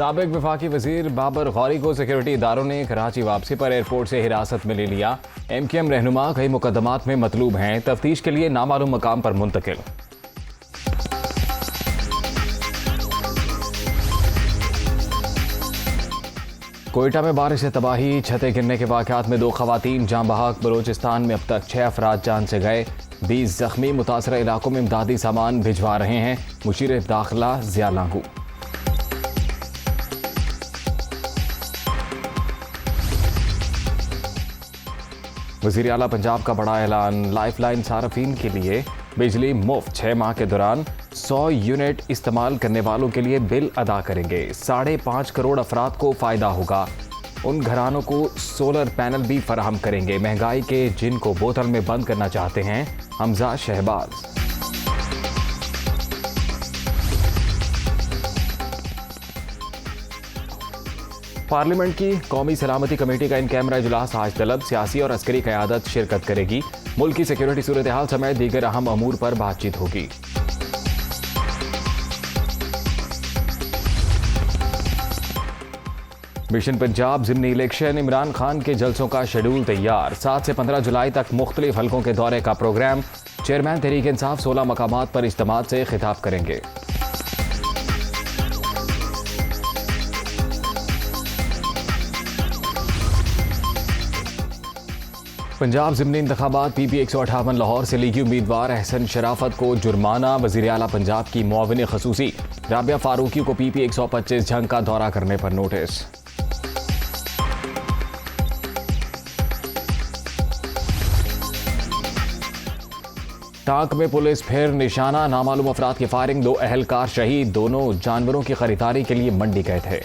साबिक वफाकी वजीर बाबर गौरी को सिक्योरिटी इदारों ने कराची वापसी पर एयरपोर्ट से हिरासत में ले लिया। MQM रहनुमा कई मुकदमात में मतलूब हैं, तफ्तीश के लिए नामालूम मकाम पर मुंतकिल। कोयटा में बारिश से तबाही, छतें गिरने के वाक़यात में 2 खवातीन जाँ बहक। बलोचिस्तान में अब तक 6 अफराद जान से गए, 20 जख्मी। मुतासरा इलाकों में इमदादी सामान भिजवा रहे हैं मुशीर दाखिला ज़िया लागू। वज़ीर आला पंजाब का बड़ा ऐलान, लाइफलाइन सारफीन के लिए बिजली मुफ्त 6 माह के दौरान 100 यूनिट इस्तेमाल करने वालों के लिए बिल अदा करेंगे। 5.5 करोड़ अफराद को फ़ायदा होगा। उन घरानों को सोलर पैनल भी फराहम करेंगे। महंगाई के जिन को बोतल में बंद करना चाहते हैं हमजा शहबाज। पार्लियामेंट की कौमी सलामती कमेटी का इन कैमरा इजलास आज तलब, सियासी और अस्करी क़यादत शिरकत करेगी। मुल्क की सिक्योरिटी सूरत हाल समेत दीगर अहम अमूर पर बातचीत होगी। मिशन पंजाब ज़िमनी इलेक्शन, इमरान खान के जलसों का शेड्यूल तैयार। 7 से 15 जुलाई तक मुख्तलिफ हलकों के दौरे का प्रोग्राम। चेयरमैन तहरीक इंसाफ 16 मकामात पर इज्तिमा से खिताब करेंगे। पंजाब ज़िमनी इंतखाबात PP 158 लाहौर से लीगी उम्मीदवार अहसन शराफत को जुर्माना। वज़ीर आला पंजाब की मुआविन खसूसी राबिया फारूकी को PP 125 जंग का दौरा करने पर नोटिस। टांक में पुलिस फिर निशाना, नामालूम अफराद की फायरिंग, 2 अहलकार शहीद। दोनों जानवरों की खरीदारी के लिए मंडी गए थे।